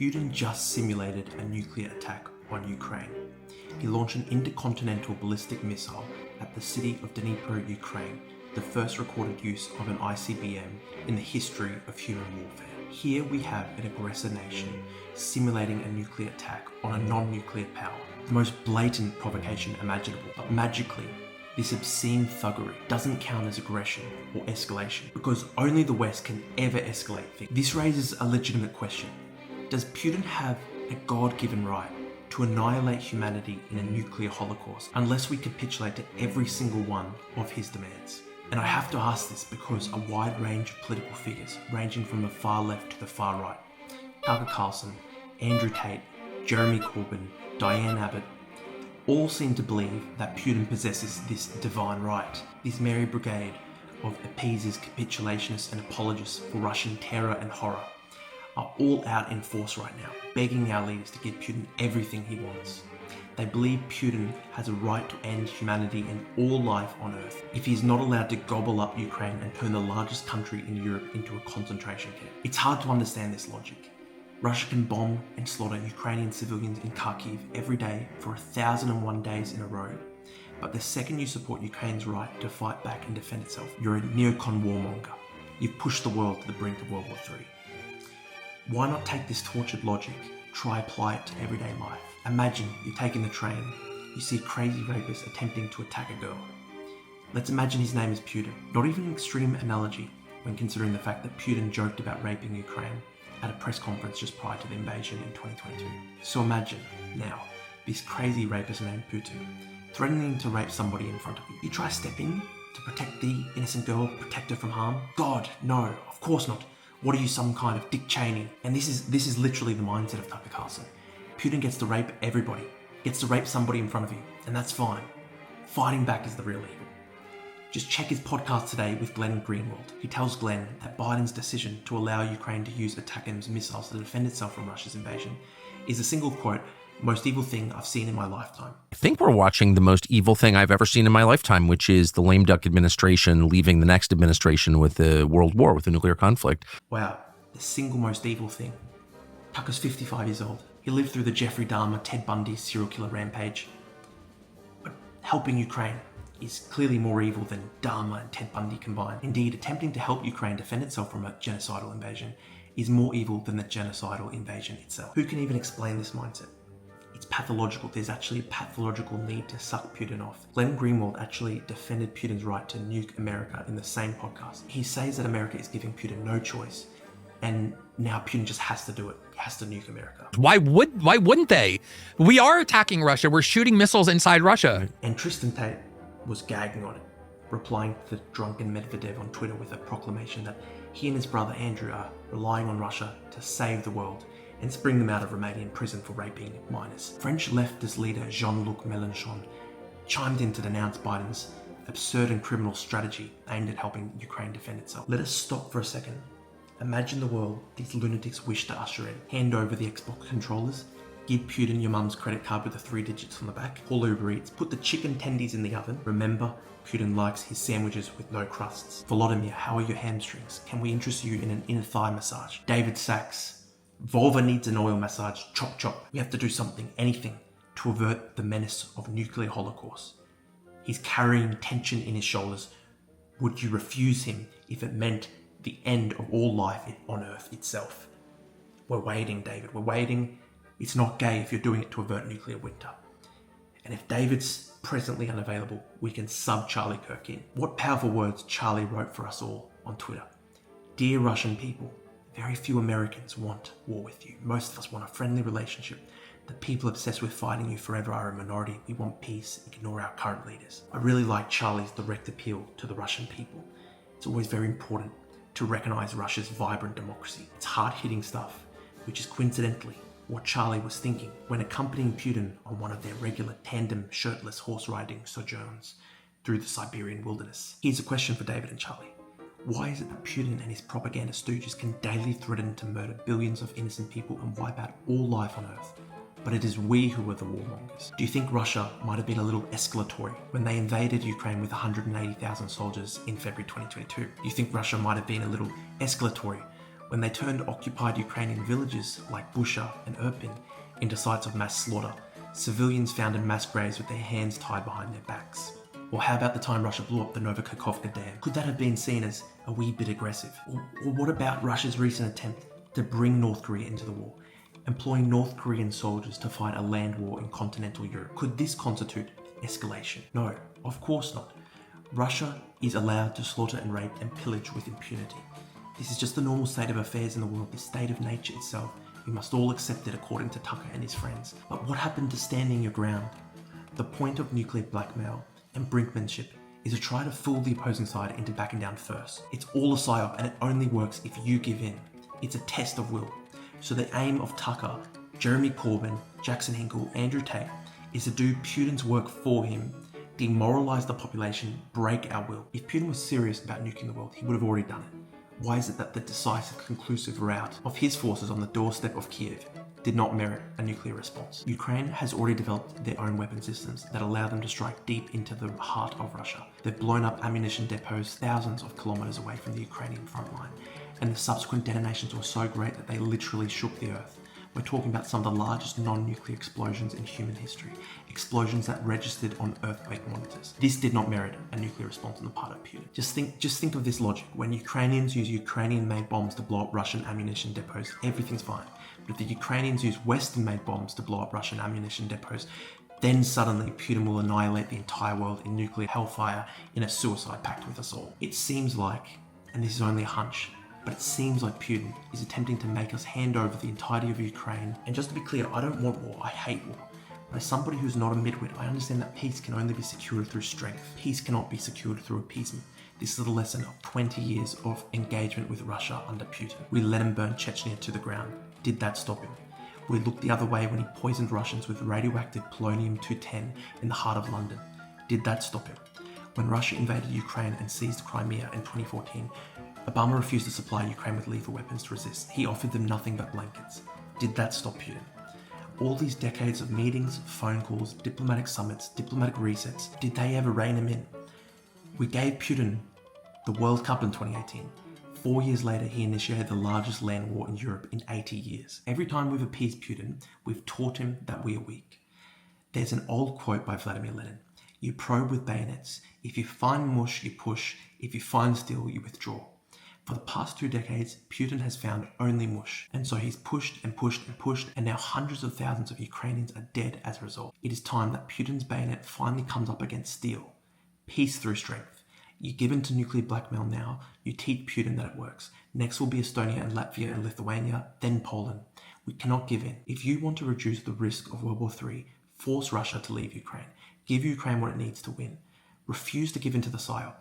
Putin just simulated a nuclear attack on Ukraine. He launched an intercontinental ballistic missile at the city of Dnipro, Ukraine, the first recorded use of an ICBM in the history of human warfare. Here we have an aggressor nation simulating a nuclear attack on a non-nuclear power, the most blatant provocation imaginable. But magically, this obscene thuggery doesn't count as aggression or escalation, because only the West can ever escalate things. This raises a legitimate question. Does Putin have a God-given right to annihilate humanity in a nuclear holocaust unless we capitulate to every single one of his demands? And I have to ask this because a wide range of political figures, ranging from the far left to the far right, Tucker Carlson, Andrew Tate, Jeremy Corbyn, Diane Abbott, all seem to believe that Putin possesses this divine right. This merry brigade of appeasers, capitulationists and apologists for Russian terror and horror are all out in force right now, begging our leaders to give Putin everything he wants. They believe Putin has a right to end humanity and all life on Earth if he is not allowed to gobble up Ukraine and turn the largest country in Europe into a concentration camp. It's hard to understand this logic. Russia can bomb and slaughter Ukrainian civilians in Kharkiv every day for 1,001 days in a row. But the second you support Ukraine's right to fight back and defend itself, you're a neocon warmonger. You've pushed the world to the brink of World War III. Why not take this tortured logic, try apply it to everyday life? Imagine you're taking the train, you see a crazy rapist attempting to attack a girl. Let's imagine his name is Putin. Not even an extreme analogy when considering the fact that Putin joked about raping Ukraine at a press conference just prior to the invasion in 2022. So imagine, now, this crazy rapist named Putin, threatening to rape somebody in front of you. You try to step in to protect the innocent girl, protect her from harm? God, no, of course not. What are you, some kind of Dick Cheney? And this is literally the mindset of Tucker Carlson. Putin gets to rape everybody, gets to rape somebody in front of you, and that's fine. Fighting back is the real evil. Just check his podcast today with Glenn Greenwald. He tells Glenn that Biden's decision to allow Ukraine to use ATACMS missiles to defend itself from Russia's invasion is a single quote, most evil thing I've seen in my lifetime. I think we're watching the most evil thing I've ever seen in my lifetime, which is the lame duck administration leaving the next administration with a world war, with a nuclear conflict. Wow, the single most evil thing. Tucker's 55 years old. He lived through the Jeffrey Dahmer, Ted Bundy serial killer rampage. But helping Ukraine is clearly more evil than Dahmer and Ted Bundy combined. Indeed, attempting to help Ukraine defend itself from a genocidal invasion is more evil than the genocidal invasion itself. Who can even explain this mindset? It's pathological. There's actually a pathological need to suck Putin off. Glenn Greenwald actually defended Putin's right to nuke America in the same podcast. He says that America is giving Putin no choice, and now Putin just has to do it. He has to nuke America. Why wouldn't they? We are attacking Russia. We're shooting missiles inside Russia. And Tristan Tate was gagging on it, replying to the drunken Medvedev on Twitter with a proclamation that he and his brother Andrew are relying on Russia to save the world and spring them out of Romanian prison for raping minors. French leftist leader Jean-Luc Mélenchon chimed in to denounce Biden's absurd and criminal strategy aimed at helping Ukraine defend itself. Let us stop for a second. Imagine the world these lunatics wish to usher in. Hand over the Xbox controllers, give Putin your mum's credit card with the 3 digits on the back, call Uber Eats, put the chicken tendies in the oven. Remember, Putin likes his sandwiches with no crusts. Volodymyr, how are your hamstrings? Can we interest you in an inner thigh massage? David Sachs, Volva needs an oil massage, chop chop. We have to do something, anything, to avert the menace of nuclear holocaust. He's carrying tension in his shoulders. Would you refuse him if it meant the end of all life on Earth itself? We're waiting, David, we're waiting. It's not gay if you're doing it to avert nuclear winter. And if David's presently unavailable, we can sub Charlie Kirk in. What powerful words Charlie wrote for us all on Twitter. Dear Russian people, very few Americans want war with you. Most of us want a friendly relationship. The people obsessed with fighting you forever are a minority. We want peace. Ignore our current leaders. I really like Charlie's direct appeal to the Russian people. It's always very important to recognize Russia's vibrant democracy. It's hard-hitting stuff, which is coincidentally what Charlie was thinking when accompanying Putin on one of their regular tandem shirtless horse-riding sojourns through the Siberian wilderness. Here's a question for David and Charlie. Why is it that Putin and his propaganda stooges can daily threaten to murder billions of innocent people and wipe out all life on Earth? But it is we who are the warmongers. Do you think Russia might have been a little escalatory when they invaded Ukraine with 180,000 soldiers in February 2022? Do you think Russia might have been a little escalatory when they turned occupied Ukrainian villages like Busha and Irpin into sites of mass slaughter, civilians found in mass graves with their hands tied behind their backs. Or how about the time Russia blew up the Novokakhovka Dam? Could that have been seen as a wee bit aggressive? Or what about Russia's recent attempt to bring North Korea into the war, employing North Korean soldiers to fight a land war in continental Europe? Could this constitute escalation? No, of course not. Russia is allowed to slaughter and rape and pillage with impunity. This is just the normal state of affairs in the world, the state of nature itself. We must all accept it, according to Tucker and his friends. But what happened to standing your ground? The point of nuclear blackmail and brinkmanship is to try to fool the opposing side into backing down first. It's all a psyop, and it only works if you give in. It's a test of will. So the aim of Tucker, Jeremy Corbyn, Jackson Hinkle, Andrew Tate is to do Putin's work for him, demoralize the population, break our will. If Putin was serious about nuking the world, he would have already done it. Why is it that the decisive, conclusive rout of his forces on the doorstep of Kiev did not merit a nuclear response? Ukraine has already developed their own weapon systems that allow them to strike deep into the heart of Russia. They've blown up ammunition depots thousands of kilometers away from the Ukrainian front line, and the subsequent detonations were so great that they literally shook the earth. We're talking about some of the largest non-nuclear explosions in human history, explosions that registered on earthquake monitors. This did not merit a nuclear response on the part of Putin. Just think of this logic. When Ukrainians use Ukrainian-made bombs to blow up Russian ammunition depots, everything's fine. But if the Ukrainians use Western-made bombs to blow up Russian ammunition depots, then suddenly Putin will annihilate the entire world in nuclear hellfire in a suicide pact with us all. It seems like, and this is only a hunch, but it seems like Putin is attempting to make us hand over the entirety of Ukraine. And just to be clear, I don't want war, I hate war. But as somebody who's not a midwit, I understand that peace can only be secured through strength. Peace cannot be secured through appeasement. This is the lesson of 20 years of engagement with Russia under Putin. We let him burn Chechnya to the ground. Did that stop him? We looked the other way when he poisoned Russians with radioactive polonium-210 in the heart of London. Did that stop him? When Russia invaded Ukraine and seized Crimea in 2014, Obama refused to supply Ukraine with lethal weapons to resist. He offered them nothing but blankets. Did that stop Putin? All these decades of meetings, phone calls, diplomatic summits, diplomatic resets, did they ever rein him in? We gave Putin the World Cup in 2018. 4 years later, he initiated the largest land war in Europe in 80 years. Every time we've appeased Putin, we've taught him that we are weak. There's an old quote by Vladimir Lenin. You probe with bayonets. If you find mush, you push. If you find steel, you withdraw. For the past 2 decades, Putin has found only mush. And so he's pushed and pushed and pushed, and now hundreds of thousands of Ukrainians are dead as a result. It is time that Putin's bayonet finally comes up against steel. Peace through strength. You give in to nuclear blackmail now, you teach Putin that it works. Next will be Estonia and Latvia and Lithuania, then Poland. We cannot give in. If you want to reduce the risk of World War III, force Russia to leave Ukraine. Give Ukraine what it needs to win. Refuse to give in to the PSYOP.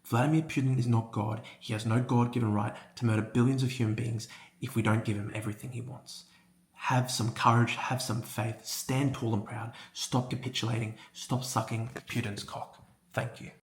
Vladimir Putin is not God. He has no God-given right to murder billions of human beings if we don't give him everything he wants. Have some courage, have some faith, stand tall and proud, stop capitulating, stop sucking Putin's cock. Thank you.